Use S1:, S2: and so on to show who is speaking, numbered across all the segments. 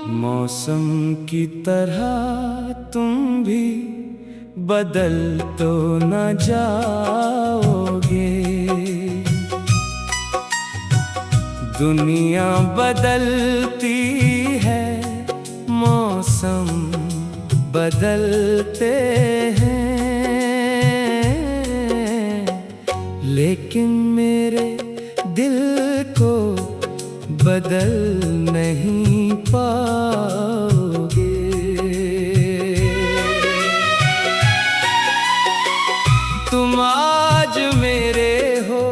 S1: मौसम की तरह तुम भी बदल तो न जाओगे। दुनिया बदलती है, मौसम बदलते हैं, लेकिन मेरे दिल को बदल नहीं पाओगे। तुम आज मेरे हो,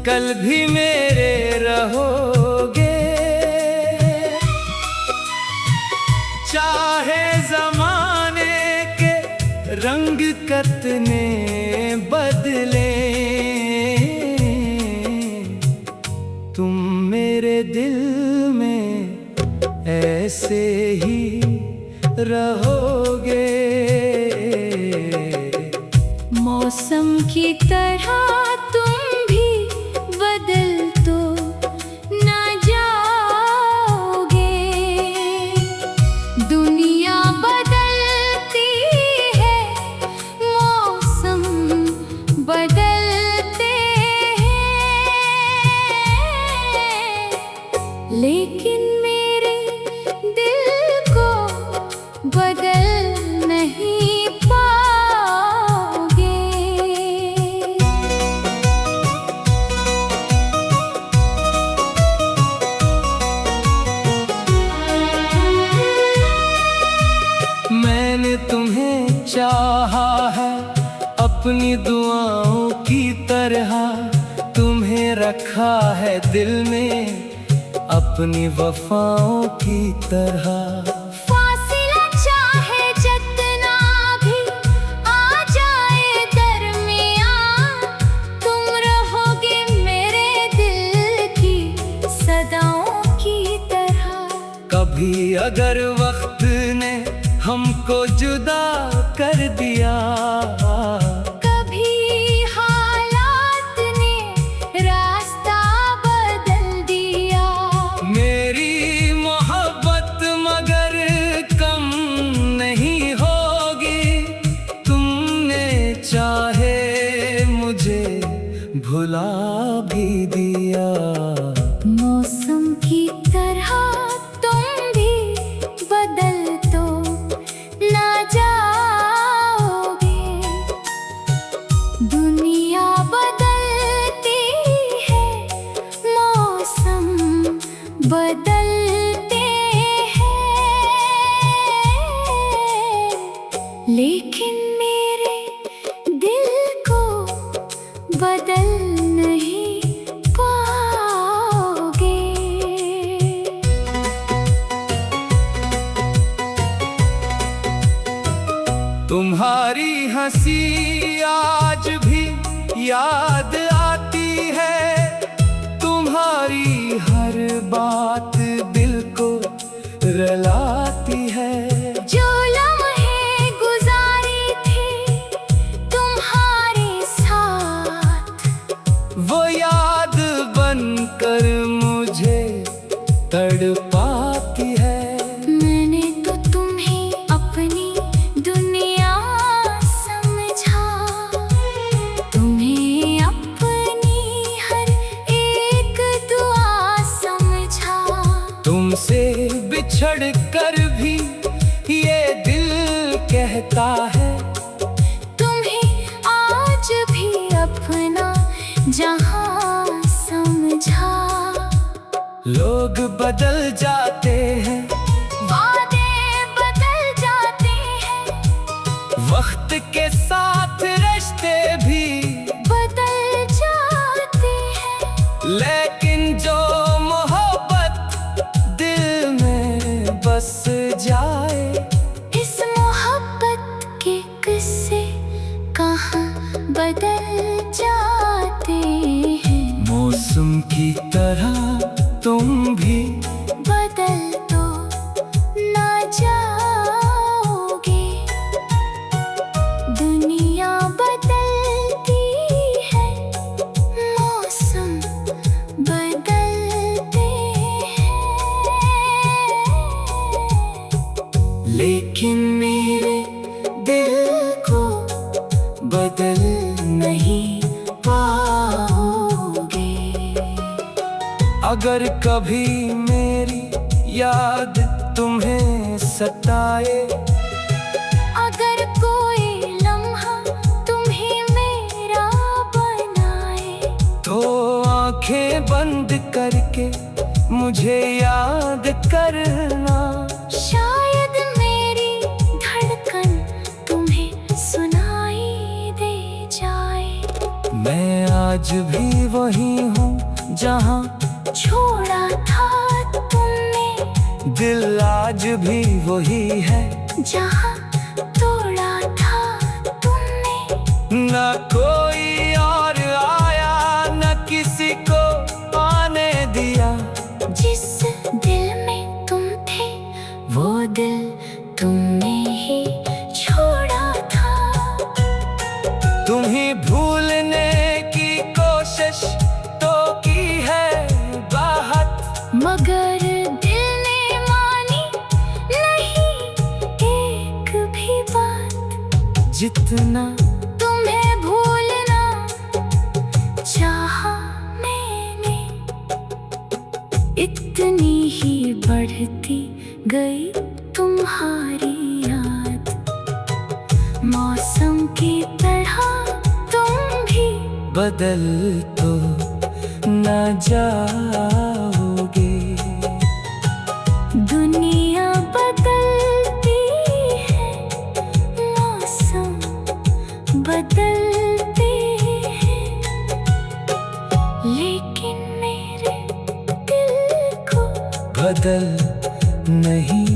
S1: कल भी मेरे रहोगे। चाहे ज़माने के रंग कितने बदले, तुम मेरे दिल में ऐसे ही रहोगे।
S2: मौसम की तरह तुम भी बदल तो ना जाओगे। दुनिया बदलती है, मौसम बदलते हैं, लेकिन मेरे दिल को बदल नहीं पाओगे।
S1: मैंने तुम्हें चाहा है अपनी दुआओं की तरह, तुम्हें रखा है दिल में अपनी वफाओं की तरह।
S2: फासिला चाहे जितना भी आ जाए दरमियां, तुम रहोगे मेरे दिल की सदाओं की तरह।
S1: कभी अगर वक्त ने हमको जुदा कर दिया,
S2: कभी हालात ने रास्ता बदल दिया,
S1: मेरी मोहब्बत मगर कम नहीं होगी। तुमने चाहे मुझे भुला भी दिया।
S2: मौसम की तरह तुम भी बदल तो ना जाओगे। दुनिया बदलती है, मौसम बदलते हैं, लेकिन मेरे दिल को बदल नहीं पाओगे।
S1: तुम्हारी हंसी आज भी याद आती है, तुम्हारी हर बात दिल को रुलाती है।
S2: जो लम्हे गुजारे थे तुम्हारे साथ,
S1: वो याद बनकर मुझे तड़पाती है।
S2: मैंने तो तुम्हें अपनी दुनिया समझा, तुम्हें अपनी हर एक दुआ समझा।
S1: तुमसे बिछड़ कर भी ये दिल कहता है,
S2: तुम्हें आज भी अपना जहां समझा।
S1: लोग बदल जाते हैं,
S2: वादे बदल जाते हैं,
S1: वक्त के साथ रिश्ते भी
S2: बदल जाते हैं,
S1: लेकिन जो मोहब्बत दिल में बस जाए,
S2: इस मोहब्बत के किस्से कहाँ बदल जाते हैं।
S1: मौसम की तरह तुम भी
S2: बदल तो ना जाओगे। दुनिया बदलती है, मौसम बदलते हैं, लेकिन मेरे दिल को बदल नहीं पाओगे।
S1: अगर कभी मेरी याद तुम्हें सताए,
S2: अगर कोई लम्हा तुम्हें मेरा बनाए,
S1: तो आंखें बंद करके मुझे याद करना।
S2: शायद मेरी धड़कन तुम्हें सुनाई दे जाए।
S1: मैं आज भी वही हूँ जहाँ
S2: छोड़ा था तुमने,
S1: दिल आज भी वही है
S2: जहाँ तोड़ा था तुमने।
S1: न कोई और आया, न किसी को आने दिया।
S2: जिस दिल में तुम थे, वो दिल तुमने ही छोड़ा था।
S1: तुम ही भूलने की कोशिश तो की है बहुत,
S2: मगर दिल ने मानी नहीं एक भी बात।
S1: जितना
S2: तुम्हें भूलना चाहा मैंने, इतनी ही बढ़ती गई तुम्हारी याद। मौसम की तरह तुम भी
S1: बदल तो न जाओगे।
S2: दुनिया बदलती है, मौसम बदलते हैं, लेकिन मेरे दिल को
S1: बदल नहीं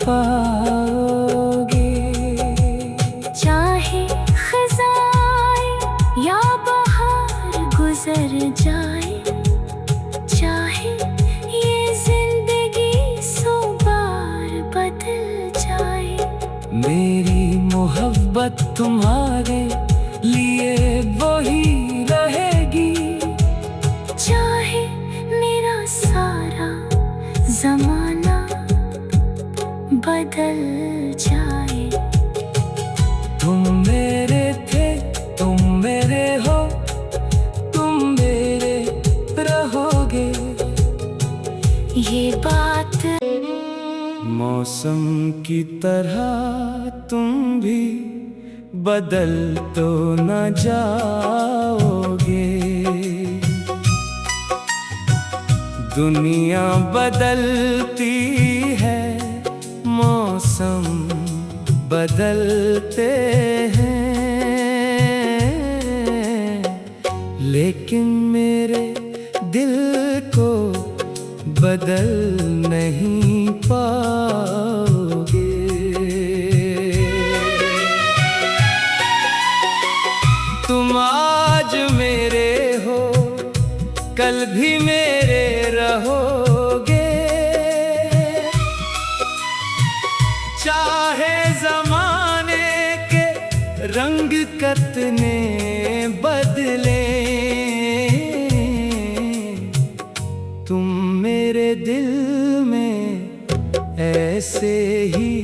S1: पाओगे।
S2: चाहे खज़ाएं या बहार गुजर जाए, चाहे ये जिंदगी सौ बार बदल जाए,
S1: मेरी मोहब्बत तुम्हारे लिए वही रहेगी।
S2: चाहे मेरा सारा जमाना बदल जाए।
S1: तुम मेरे थे, तुम मेरे हो, तुम मेरे रहोगे।
S2: ये बात
S1: मौसम की तरह तुम भी बदल तो न जाओगे। दुनिया बदलती है, मौसम बदलते हैं, लेकिन मेरे दिल को बदल नहीं पाओगे। तुम आज मेरे हो, कल भी मेरे रहोगे। चाहे जमाने के रंग कितने बदले, तुम मेरे दिल में ऐसे ही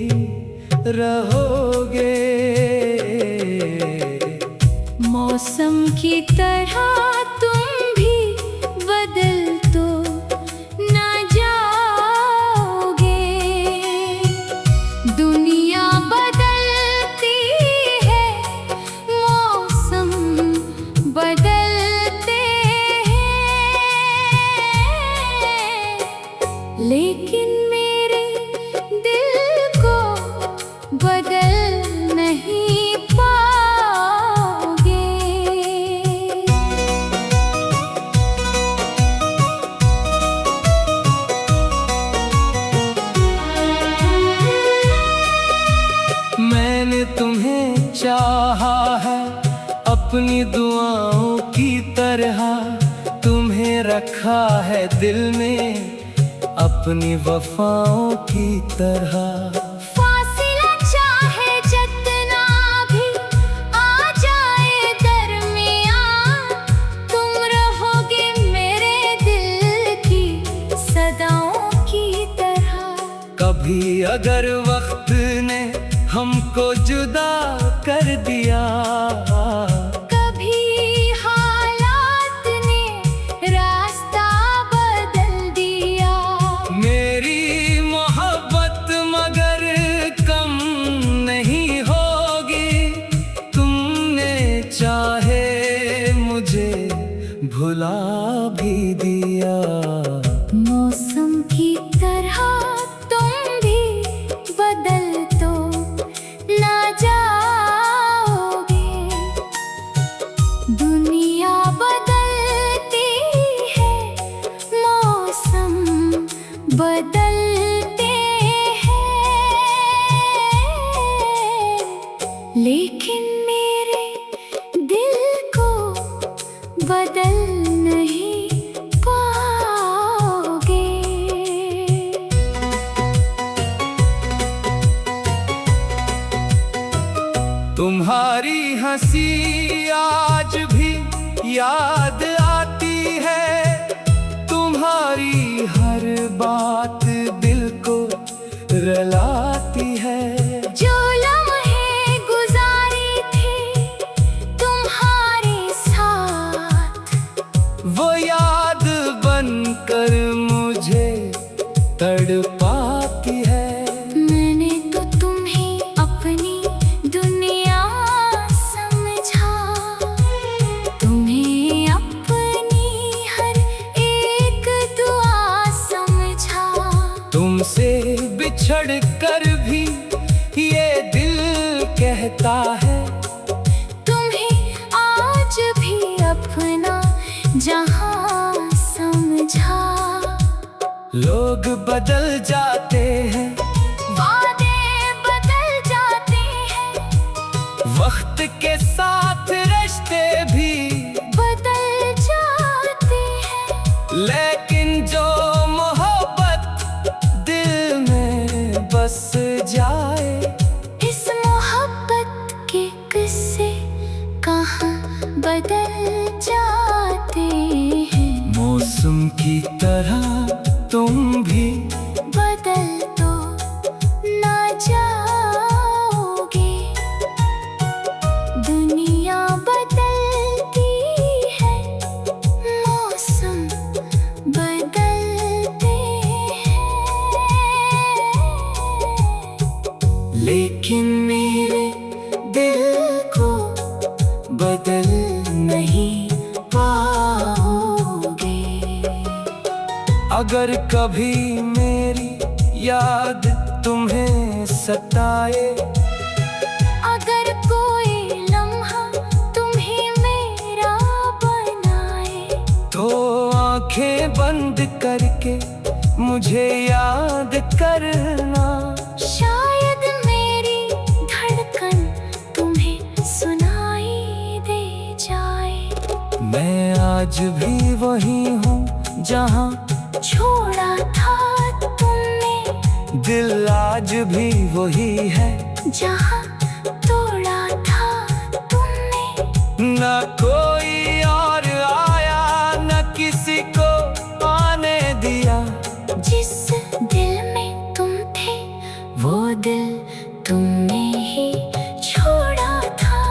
S1: रहोगे।
S2: मौसम की तरह तुम भी बदल तो न जाओगे। दुनिया बदलती है, मौसम बदलते हैं, लेकिन मेरे दिल को बदल नहीं पाओगे।
S1: मैंने तुम्हें चाहा है अपनी दुआओं की तरह, तुम्हें रखा है दिल में अपनी वफाओं की तरह।
S2: फासिला चाहे जितना भी आ जाए दरमियां, तुम रहोगे मेरे दिल की सदाओं की तरह।
S1: कभी अगर वक्त ने हमको जुदा कर दिया।
S2: कभी हालात ने रास्ता बदल दिया।
S1: मेरी मोहब्बत मगर कम नहीं होगी, तुमने चाहे मुझे भुला भी दिया।
S2: मौसम की तरह तुम भी बदल तो ना जाओगे। दुनिया बदलती है, मौसम बदलते हैं, लेकिन मेरे दिल को बदल नहीं पाओगे।
S1: तुम्हारी हंसी आज भी याद आती है, तुम्हारी हर बात दिल को रुलाती है।
S2: जो लम्हे गुजारे थे तुम्हारे साथ,
S1: वो याद बनकर मुझे तड़पाती है।
S2: मैंने तो तुम्हें अपनी दुनिया समझा, तुम्हें अपनी हर एक दुआ समझा।
S1: तुमसे बिछड़ कर भी ये दिल कहता है,
S2: तुम्हें आज भी अपना जहां समझा।
S1: लोग बदल जाते हैं,
S2: वादे बदल जाते हैं,
S1: वक्त के साथ रिश्ते भी,
S2: बदल जाते हैं,
S1: लेकिन जो मोहब्बत दिल में बस जाए,
S2: इस मोहब्बत के किस्से कहाँ बदल जाते हैं।
S1: मौसम की तरह तुम भी
S2: बदल तो ना जाओगे। दुनिया बदलती है, मौसम बदलते हैं,
S1: लेकिन मेरे दिल को बदल नहीं पाओगे। अगर कभी मेरी याद तुम्हें सताए,
S2: अगर कोई लम्हा तुम्हें मेरा बनाए,
S1: तो आंखें बंद करके मुझे याद करना।
S2: शायद मेरी धड़कन तुम्हें सुनाई दे जाए।
S1: मैं आज भी वही हूँ जहाँ
S2: छोड़ा था तुमने,
S1: दिल आज भी वही है
S2: जहाँ तोड़ा था तुमने।
S1: न कोई और आया, न किसी को आने दिया।
S2: जिस दिल में तुम थे, वो दिल तुमने ही छोड़ा था।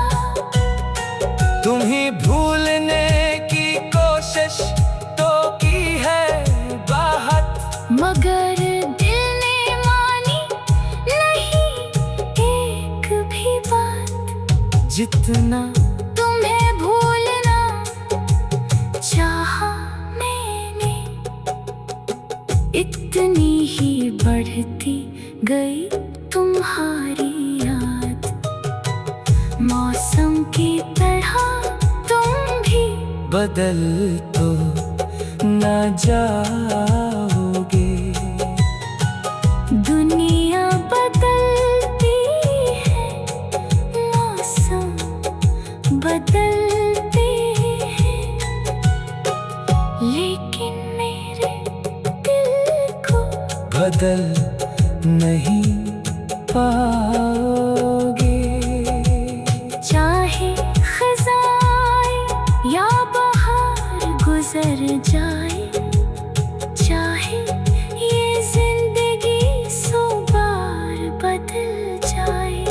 S1: तुम्हें भूलने की कोशिश तो की है बहुत,
S2: मगर दिल ने मानी नहीं एक भी बात।
S1: जितना
S2: तुम्हें भूलना चाहा मैंने, इतनी ही बढ़ती गई तुम्हारी याद। मौसम की तरह तुम भी
S1: बदल तो न जाओगे।
S2: दुनिया बदलती है, मौसम बदलते हैं, लेकिन मेरे दिल को
S1: बदल नहीं पाओगे।
S2: चाहे खज़ाएं या बहार गुजर जाए, चाहे ये जिंदगी 100 बार बदल जाए।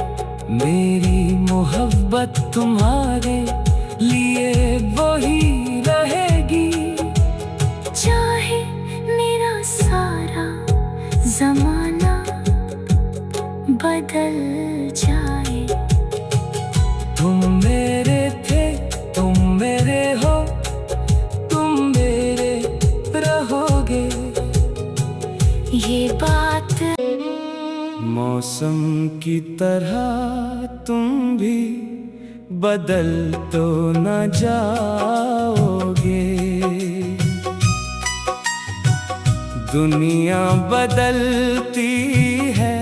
S1: मोहब्बत तुम्हारे लिए वही रहेगी।
S2: चाहे मेरा सारा जमाना बदल जाए।
S1: तुम मेरे थे, तुम मेरे हो, तुम मेरे रहोगे।
S2: ये बात
S1: मौसम की तरह तुम भी बदल तो न जाओगे। दुनिया बदलती है